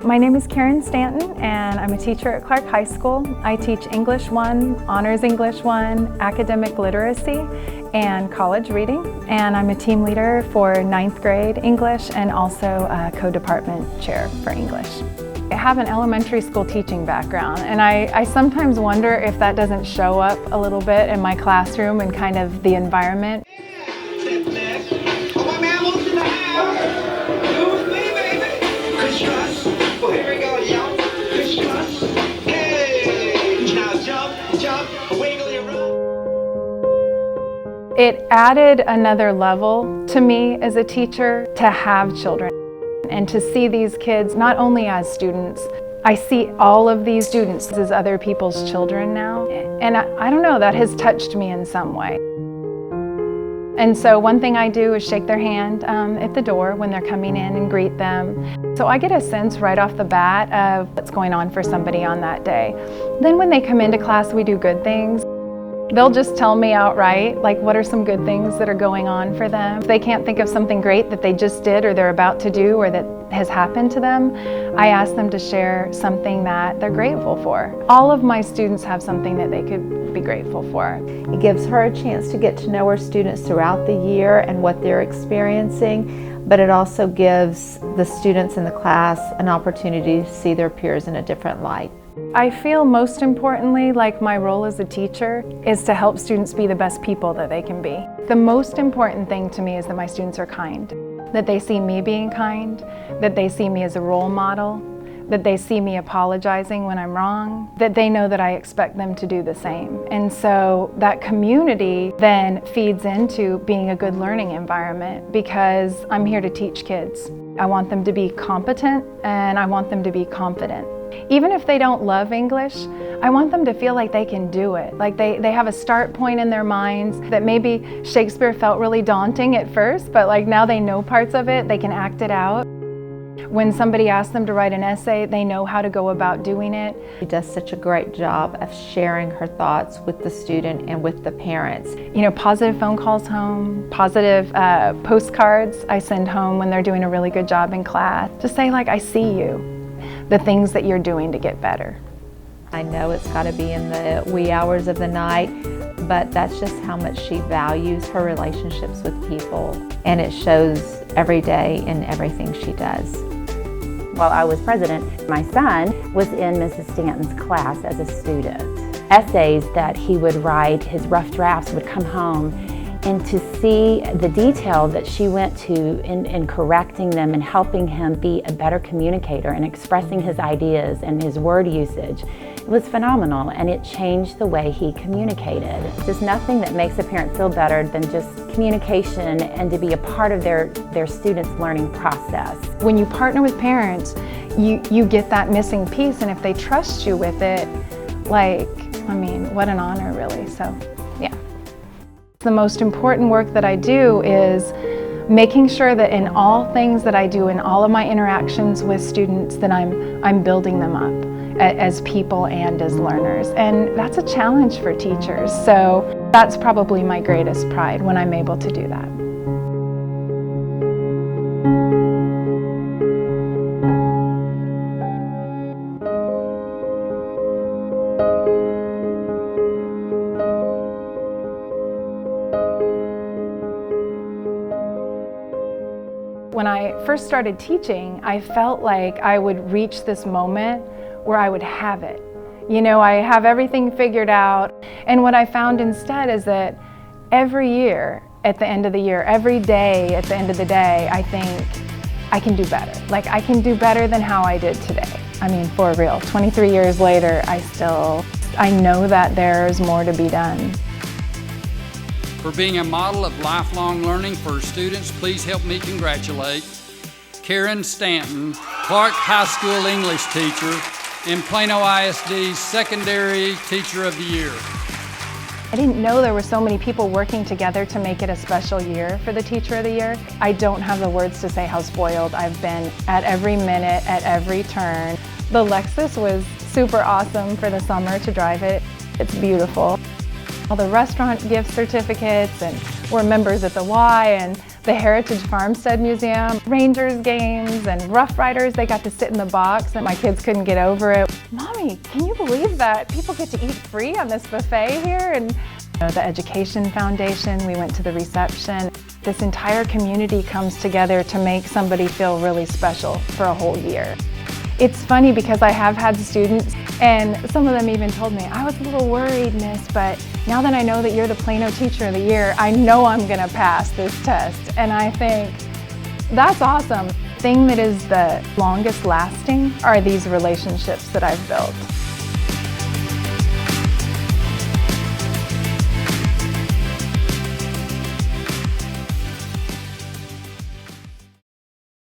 My name is Karen Stanton and I'm a teacher at Clark High School. I teach English 1, Honors English 1, Academic Literacy, and College Reading. And I'm a team leader for 9th grade English and also a co-department chair for English. I have an elementary school teaching background, and I sometimes wonder if that doesn't show up a little bit in my classroom and kind of the environment. It added another level to me as a teacher to have children and to see these kids not only as students. I see all of these students as other people's children now, and I don't know, that has touched me in some way. And so one thing I do is shake their hand at the door when they're coming in and greet them. So I get a sense right off the bat of what's going on for somebody on that day. Then when they come into class, we do good things. They'll just tell me outright, like, what are some good things that are going on for them. If they can't think of something great that they just did or they're about to do or that has happened to them, I ask them to share something that they're grateful for. All of my students have something that they could be grateful for. It gives her a chance to get to know her students throughout the year and what they're experiencing, but it also gives the students in the class an opportunity to see their peers in a different light. I feel most importantly, like my role as a teacher, is to help students be the best people that they can be. The most important thing to me is that my students are kind, that they see me being kind, that they see me as a role model, that they see me apologizing when I'm wrong, that they know that I expect them to do the same. And so that community then feeds into being a good learning environment because I'm here to teach kids. I want them to be competent and I want them to be confident. Even if they don't love English, I want them to feel like they can do it. Like they have a start point in their minds that maybe Shakespeare felt really daunting at first, but like now they know parts of it, they can act it out. When somebody asks them to write an essay, they know how to go about doing it. She does such a great job of sharing her thoughts with the student and with the parents. You know, positive phone calls home, positive postcards I send home when they're doing a really good job in class. Just say like, I see you, the things that you're doing to get better. I know it's got to be in the wee hours of the night, but that's just how much she values her relationships with people, and it shows every day in everything she does. While I was president, my son was in Mrs. Stanton's class as a student. Essays that he would write, his rough drafts would come home, and to see the detail that she went to in correcting them and helping him be a better communicator and expressing his ideas and his word usage, it was phenomenal, and it changed the way he communicated. There's nothing that makes a parent feel better than just communication and to be a part of their students' learning process. When you partner with parents, you get that missing piece, and if they trust you with it, like, I mean, what an honor really, so yeah. The most important work that I do is making sure that in all things that I do, in all of my interactions with students, that I'm building them up as people and as learners. And that's a challenge for teachers. So that's probably my greatest pride when I'm able to do that. When I first started teaching, I felt like I would reach this moment where I would have it. You know, I have everything figured out. And what I found instead is that every year, at the end of the year, every day at the end of the day, I think I can do better. Like, I can do better than how I did today. I mean, for real, 23 years later, I know that there's more to be done. For being a model of lifelong learning for students, please help me congratulate Karen Stanton, Clark High School English teacher, and Plano ISD Secondary Teacher of the Year. I didn't know there were so many people working together to make it a special year for the Teacher of the Year. I don't have the words to say how spoiled I've been at every minute, at every turn. The Lexus was super awesome for the summer to drive it. It's beautiful. All the restaurant gift certificates, and we're members at the Y, and The Heritage Farmstead Museum, Rangers games and Rough Riders, they got to sit in the box and my kids couldn't get over it. Mommy, can you believe that people get to eat free on this buffet here? And the Education Foundation, we went to the reception. This entire community comes together to make somebody feel really special for a whole year. It's funny because I have had students, and some of them even told me, I was a little worried, Miss, but now that I know that you're the Plano Teacher of the Year, I know I'm gonna pass this test. And I think, that's awesome. The thing that is the longest lasting are these relationships that I've built.